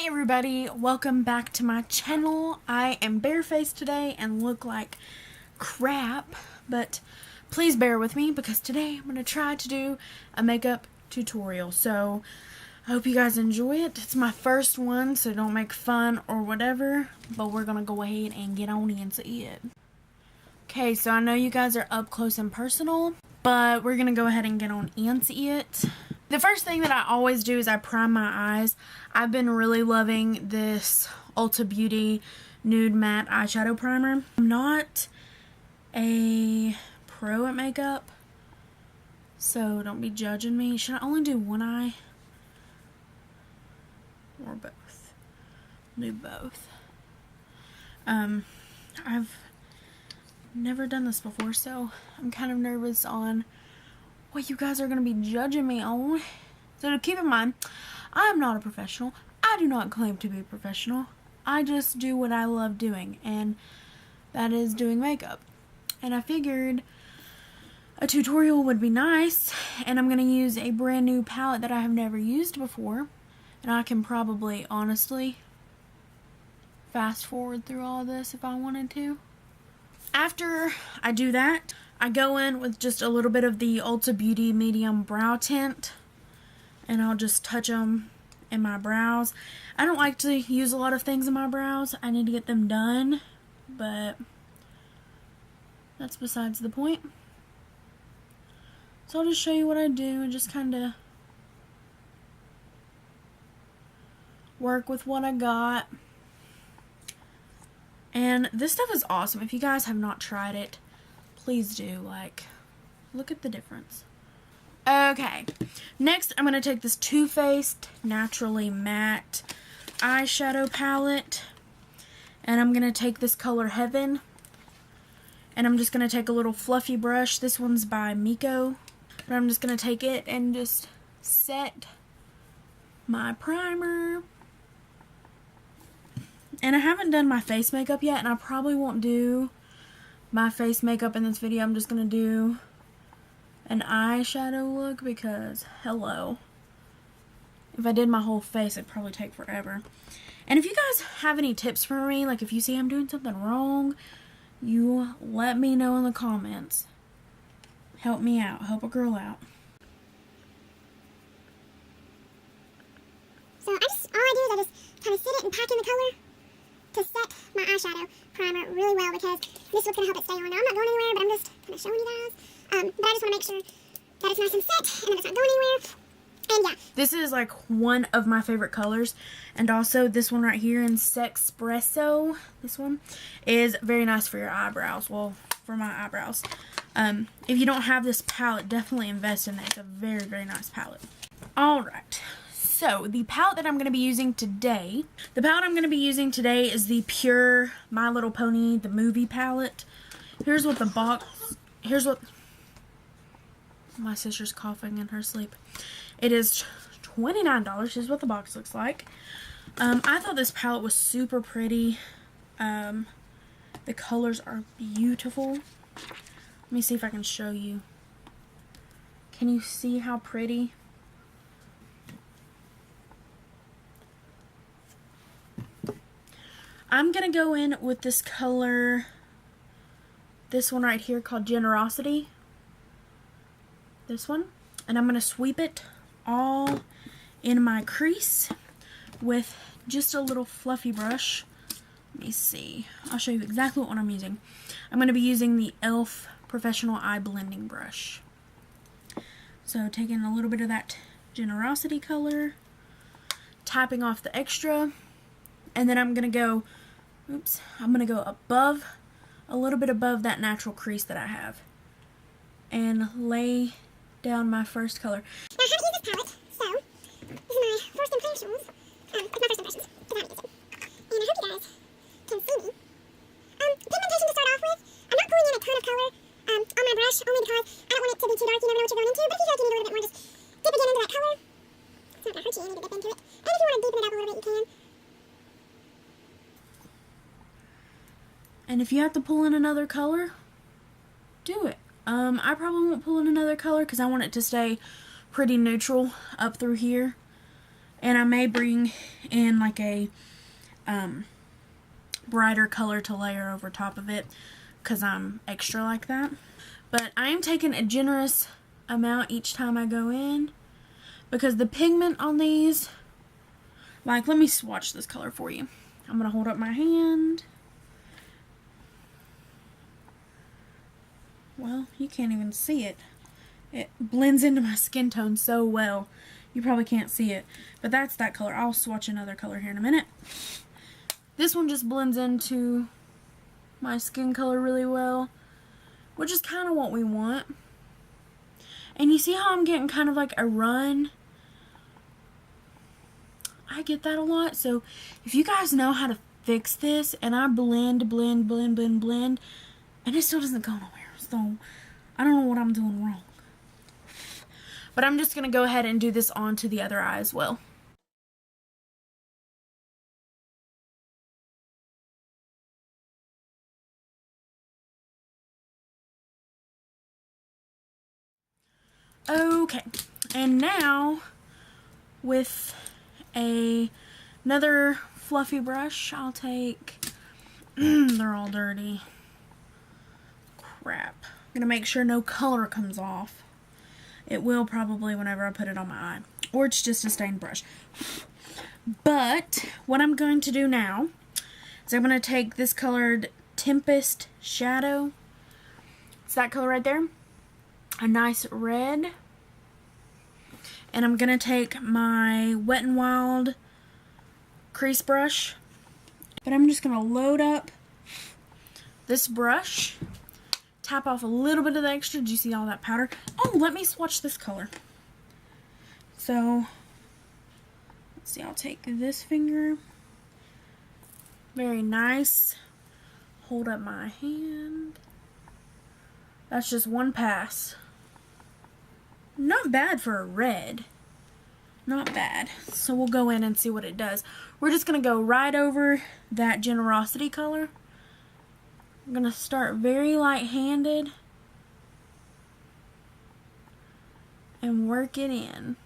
everybody, welcome back to my channel. I am barefaced today and look like crap, but please bear with me because today I'm going to try to do a makeup tutorial. So I hope you guys enjoy it. It's my first one, so don't make fun or whatever, but we're going to go ahead and get on into it. Okay, so I know you guys are up close and personal, but we're going to go ahead and get on into it. The first thing that I always do is I prime my eyes. I've been really loving this Ulta Beauty Nude Matte Eyeshadow Primer. I'm not a pro at makeup, so don't be judging me. Should I only do one eye? Or both? Do both. I've never done this before, so I'm kind of nervous on what you guys are going to be judging me on. So to keep in mind, I am not a professional. I do not claim to be a professional. I just do what I love doing, and that is doing makeup. And I figured a tutorial would be nice, and I'm going to use a brand new palette that I have never used before, and I can probably, honestly, fast forward through all this if I wanted to. After I do that, I go in with just a little bit of the Ulta Beauty Medium Brow Tint, and I'll just touch them in my brows. I don't like to use a lot of things in my brows. I need to get them done, but that's besides the point. So I'll just show you what I do and just kind of work with what I got. And this stuff is awesome. If you guys have not tried it, please do. Like, look at the difference. Okay, next I'm going to take this Too Faced Naturally Matte eyeshadow palette, and I'm going to take this color Heaven, and I'm just going to take a little fluffy brush. This one's by Miko, but I'm just going to take it and just set my primer. And I haven't done my face makeup yet, and I probably won't do my face makeup in this video. I'm just going to do an eyeshadow look because, hello, if I did my whole face, it'd probably take forever. And if you guys have any tips for me, like if you see I'm doing something wrong, you let me know in the comments. Help me out. Help a girl out. So all I do is I just kind of sit it and pack in the color to set my eyeshadow primer really well, because this is what's going to help it stay on. Now, I'm not going anywhere, but I'm just kind of showing you guys. But I just want to make sure that it's nice and set and that it's not going anywhere. And yeah. This is like one of my favorite colors. And also this one right here in Sexpresso, this one, is very nice for your eyebrows. Well, for my eyebrows. If you don't have this palette, definitely invest in it. It's a very, very nice palette. Alright. So, the palette that I'm going to be using today, is the Pure My Little Pony, the movie palette. Here's what the box, my sister's coughing in her sleep. It is $29, here's what the box looks like. I thought this palette was super pretty. The colors are beautiful. Let me see if I can show you. Can you see how pretty? I'm going to go in with this color, this one right here called Generosity. This one. And I'm going to sweep it all in my crease with just a little fluffy brush. Let me see. I'll show you exactly what one I'm using. I'm going to be using the e.l.f. Professional Eye Blending Brush. So taking a little bit of that Generosity color, tapping off the extra, and then I'm going to go above, a little bit above that natural crease that I have, and lay down my first color. Now, I haven't used this palette, so this is my first impressions. It's my first impressions, because I haven't used it. And I hope you guys can see me. Pigmentation to start off with. I'm not pulling in a ton of color on my brush, only because I don't want it to be too dark. You never know what you're going into, but if you feel like you need a little bit more, just dip again into that color. It's not going to hurt you, you need to dip into it. And if you want to deepen it up a little bit, you can. And if you have to pull in another color, do it. I probably won't pull in another color because I want it to stay pretty neutral up through here. And I may bring in like a brighter color to layer over top of it because I'm extra like that. But I am taking a generous amount each time I go in because the pigment on these, like, let me swatch this color for you. I'm going to hold up my hand. Well, you can't even see it. It blends into my skin tone so well. You probably can't see it. But that's that color. I'll swatch another color here in a minute. This one just blends into my skin color really well, which is kind of what we want. And you see how I'm getting kind of like a run? I get that a lot. So if you guys know how to fix this, and I blend, and it still doesn't go nowhere. So I don't know what I'm doing wrong. But I'm just going to go ahead and do this onto the other eye as well. Okay, and now with another fluffy brush, I'll take, they're all dirty. Crap. I'm going to make sure no color comes off. It will probably whenever I put it on my eye. Or it's just a stained brush. But what I'm going to do now is I'm going to take this colored Tempest Shadow. It's that color right there. A nice red. And I'm going to take my Wet n Wild crease brush. But I'm just going to load up this brush. Tap off a little bit of the extra. Do you see all that powder? Oh, let me swatch this color. So, let's see. I'll take this finger. Very nice. Hold up my hand. That's just one pass. Not bad for a red. Not bad. So we'll go in and see what it does. We're just going to go right over that Generosity color. I'm going to start very light-handed and work it in.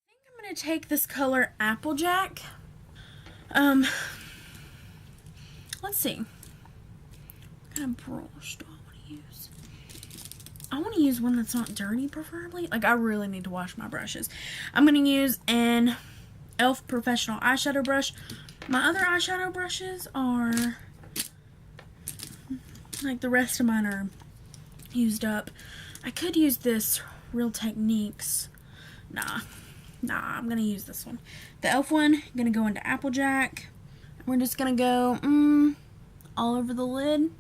I think I'm going to take this color Applejack. Let's see. What kind of brush do I want to use? I want to use one that's not dirty, preferably. Like, I really need to wash my brushes. I'm going to use an e.l.f. Professional Eyeshadow Brush. My other eyeshadow brushes are, like, the rest of mine are used up. I could use this Real Techniques. Nah, I'm going to use this one. The e.l.f. one, I'm going to go into Applejack. We're just going to go all over the lid.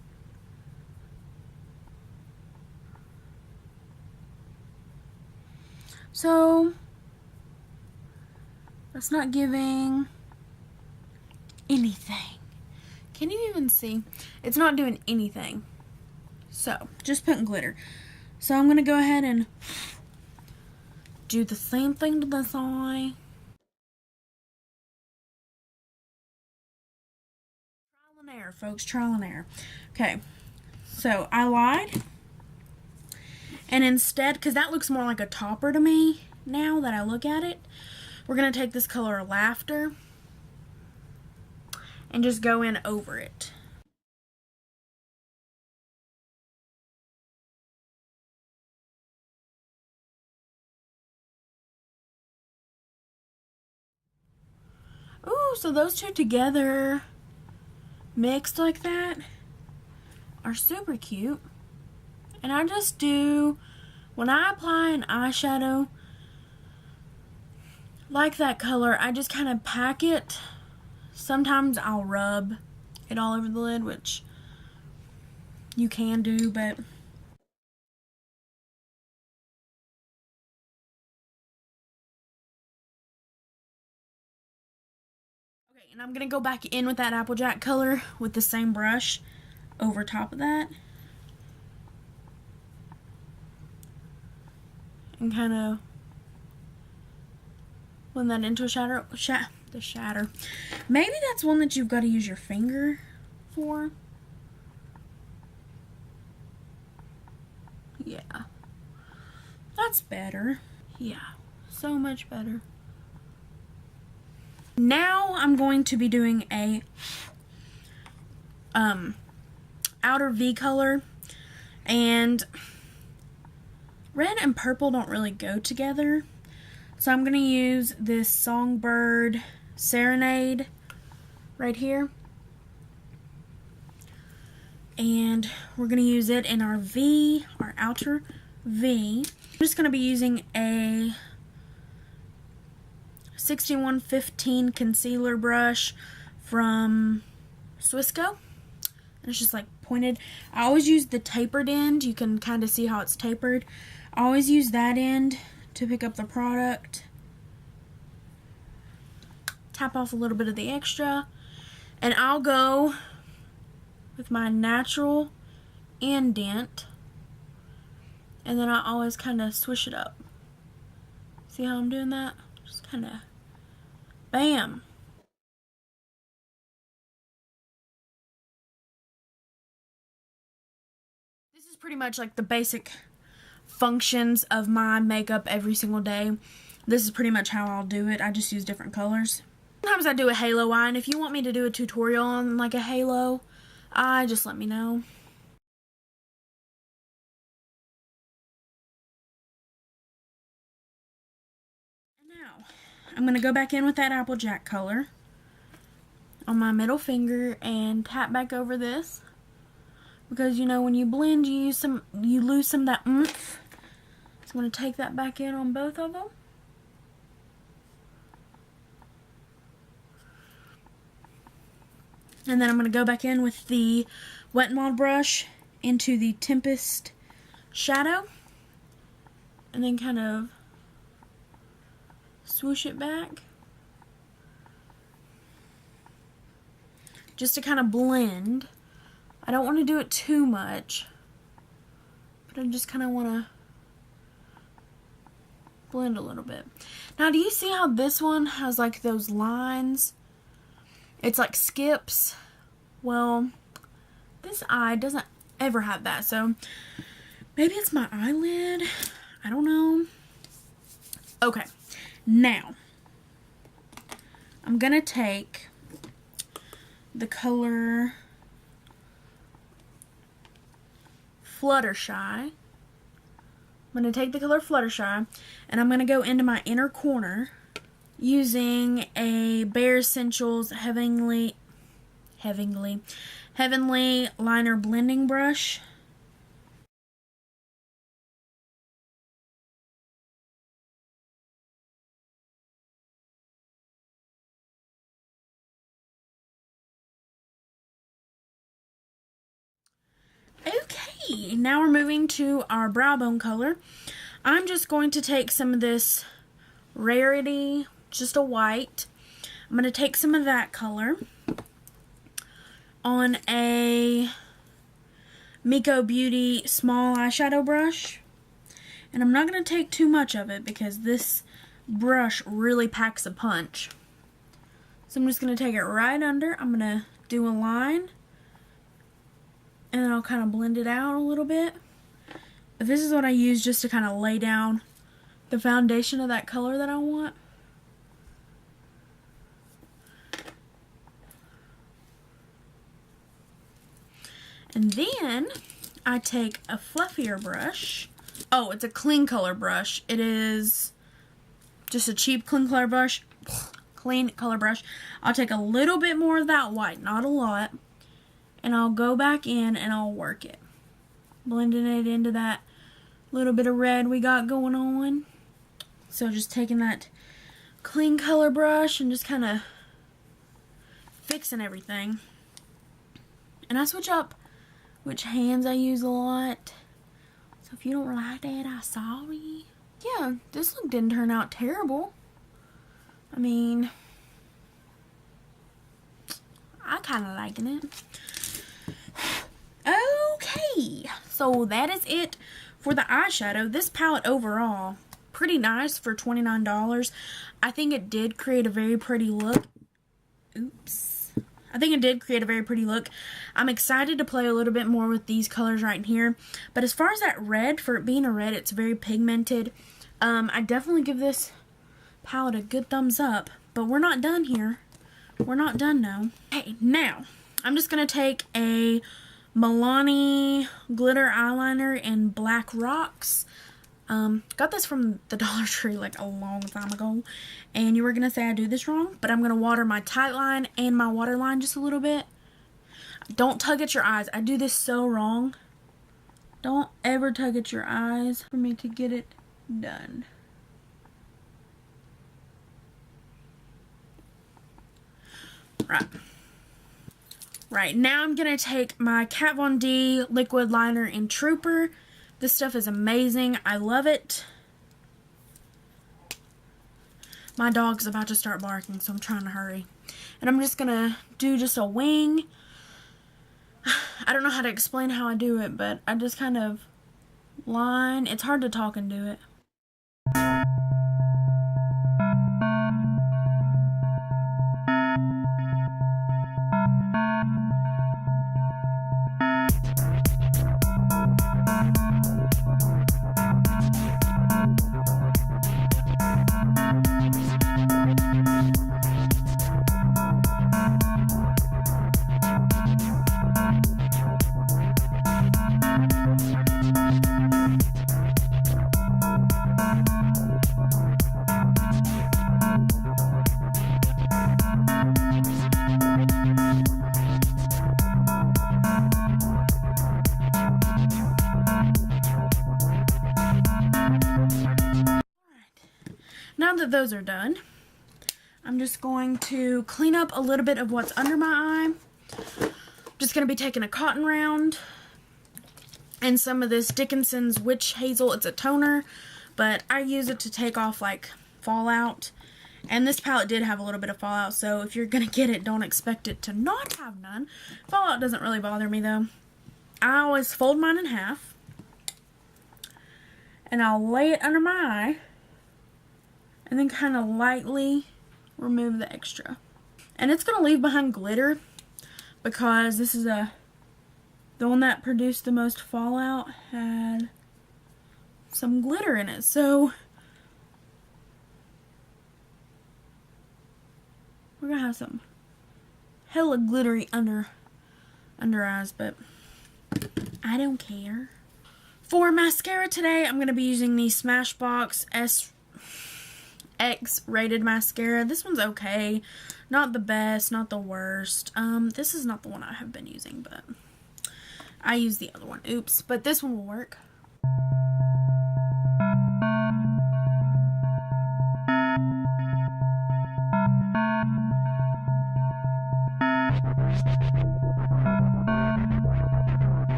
So, that's not giving anything. Can you even see? It's not doing anything. So, just putting glitter. So, I'm going to go ahead and do the same thing to this eye. Trial and error, folks. Trial and error. Okay. So, I lied. And instead, because that looks more like a topper to me now that I look at it, we're going to take this color Laughter and just go in over it. Ooh, so those two together, mixed like that, are super cute. And I just do, when I apply an eyeshadow like that color, I just kind of pack it. Sometimes I'll rub it all over the lid, which you can do, but okay, and I'm going to go back in with that Applejack color with the same brush over top of that. And kind of blend that into a shadow. Maybe that's one that you've got to use your finger for. Yeah. That's better. Yeah. So much better. Now I'm going to be doing a outer V color, and red and purple don't really go together, so I'm going to use this Songbird Serenade right here, and we're going to use it in our V, our outer V. I'm just going to be using a 6115 concealer brush from Swissco. And it's just like pointed. I always use the tapered end. You can kind of see how it's tapered. I always use that end to pick up the product. Tap off a little bit of the extra. And I'll go with my natural indent. And then I always kind of swish it up. See how I'm doing that? Just kind of bam. This is pretty much like the basic functions of my makeup every single day. This is pretty much how I'll do it. I just use different colors. Sometimes I do a halo eye, and if you want me to do a tutorial on like a halo eye, just let me know. And now, I'm going to go back in with that Applejack color on my middle finger and tap back over this. Because, you know, when you blend, you lose some of that oomph. So I'm going to take that back in on both of them. And then I'm going to go back in with the Wet n Wild brush into the Tempest shadow. And then kind of swoosh it back. Just to kind of blend. I don't want to do it too much, but I just kind of want to blend a little bit. Now, do you see how this one has like those lines? It's like skips. Well, this eye doesn't ever have that, so maybe it's my eyelid. I don't know. Okay, now I'm going to take the color Fluttershy. I'm going to take the color Fluttershy, and I'm going to go into my inner corner using a Bare Essentials Heavenly Liner Blending Brush. Okay, now we're moving to our brow bone color. I'm just going to take some of this Rarity, just a white. I'm going to take some of that color on a Miko Beauty small eyeshadow brush. And I'm not going to take too much of it because this brush really packs a punch. So I'm just going to take it right under. I'm going to do a line. And then I'll kind of blend it out a little bit. But this is what I use just to kind of lay down the foundation of that color that I want. And then I take a fluffier brush. Oh, it's a clean color brush. It is just a cheap clean color brush. I'll take a little bit more of that white, not a lot. And I'll go back in and I'll work it. Blending it into that little bit of red we got going on. So just taking that clean color brush and just kind of fixing everything. And I switch up which hands I use a lot. So if you don't like that, I'm sorry. Yeah, this look didn't turn out terrible. I mean, I kind of liking it. Okay, so that is it for the eyeshadow. This palette overall, pretty nice for $29. I think it did create a very pretty look. Oops. I think it did create a very pretty look. I'm excited to play a little bit more with these colors right in here. But as far as that red, for it being a red, it's very pigmented. I definitely give this palette a good thumbs up. But we're not done here. We're not done now. Okay, now, I'm just going to take a Milani glitter eyeliner in Black Rocks. Got this from the Dollar Tree like a long time ago, and you were gonna say I do this wrong, but I'm gonna water my tight line and my waterline just a little bit. Don't tug at your eyes. I do this so wrong. Don't ever tug at your eyes for me to get it done. Right, now I'm gonna take my Kat Von D liquid liner in Trooper. This stuff is amazing. I love it. My dog's about to start barking, so I'm trying to hurry. And I'm just going to do just a wing. I don't know how to explain how I do it, but I just kind of line. It's hard to talk and do it. Now that those are done, I'm just going to clean up a little bit of what's under my eye. Just going to be taking a cotton round and some of this Dickinson's Witch Hazel. It's a toner, but I use it to take off like fallout. And this palette did have a little bit of fallout, so if you're going to get it, don't expect it to not have none. Fallout doesn't really bother me though. I always fold mine in half, and I'll lay it under my eye, and then kind of lightly remove the extra. And it's going to leave behind glitter because this is the one that produced the most fallout had some glitter in it. So we're going to have some hella glittery under eyes, but I don't care. For mascara today, I'm going to be using the Smashbox X-rated mascara. This one's okay. Not the best, not the worst. This is not the one I have been using, but I use the other one. Oops. But this one will work.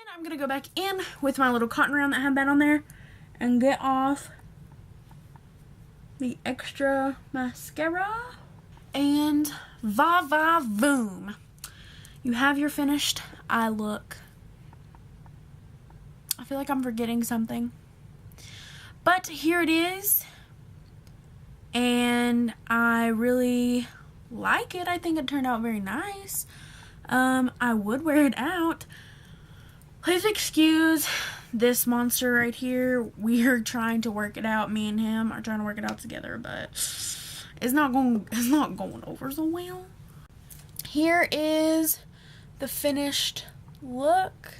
I'm going to go back in with my little cotton round that had that on there and get off the extra mascara. And va-va-voom. You have your finished eye look. I feel like I'm forgetting something. But here it is. And I really like it. I think it turned out very nice. I would wear it out. Please excuse this monster right here. We are trying to work it out. Me and him are trying to work it out together, but it's not going over so well. Here is the finished look.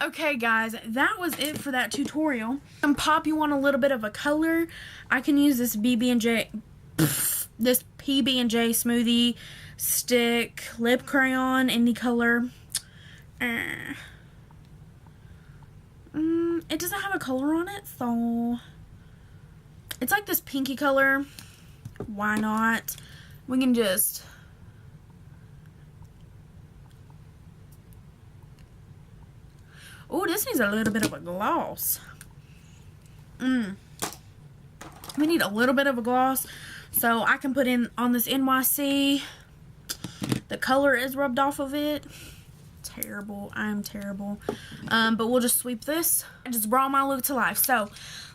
Okay guys, that was it for that tutorial. Pop, you want a little bit of a color, I can use this PB&J Smoothie Stick Lip Crayon, any color. It doesn't have a color on it, so it's like this pinky color. Why not? We can just Oh, this needs a little bit of a gloss. We need a little bit of a gloss so I can put in on this NYC. The color is rubbed off of it. Terrible. I'm terrible. But we'll just sweep this and just brought my look to life. So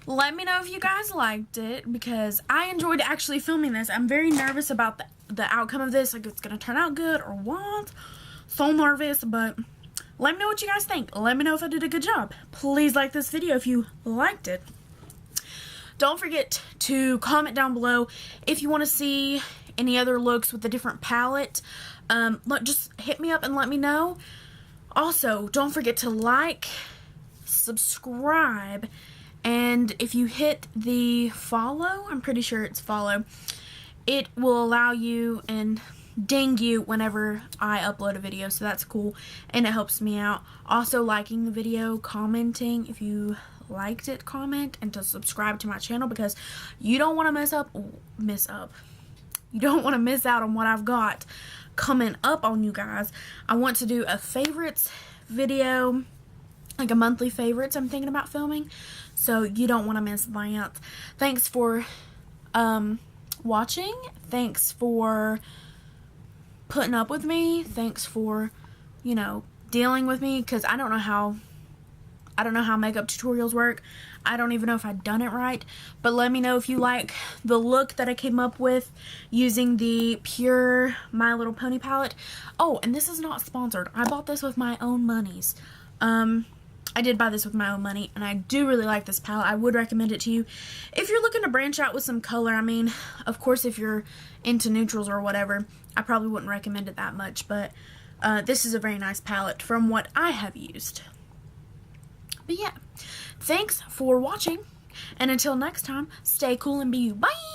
let me know if you guys liked it, because I enjoyed actually filming this. I'm very nervous about the outcome of this, like it's gonna turn out good or what. So nervous, but let me know what you guys think. Let me know if I did a good job. Please like this video if you liked it. Don't forget to comment down below if you want to see any other looks with a different palette. Just hit me up and let me know. Also, don't forget to like, subscribe, and if you hit the follow, I'm pretty sure it's follow, it will allow you and ding you whenever I upload a video, so that's cool and it helps me out. Also, liking the video, commenting if you liked it, comment, and to subscribe to my channel, because you don't want to you don't want to miss out on what I've got coming up on you guys. I want to do a favorites video, like a monthly favorites I'm thinking about filming, so you don't want to miss that. Thanks for watching. Thanks for putting up with me. Thanks for, you know, dealing with me, because I don't know how makeup tutorials work. I don't even know if I've done it right, but let me know if you like the look that I came up with using the Pure My Little Pony palette. Oh, and this is not sponsored. I bought this with my own monies. I did buy this with my own money, and I do really like this palette. I would recommend it to you if you're looking to branch out with some color. I mean, of course, if you're into neutrals or whatever, I probably wouldn't recommend it that much, but this is a very nice palette from what I have used. But yeah, thanks for watching, and until next time, stay cool and be you. Bye!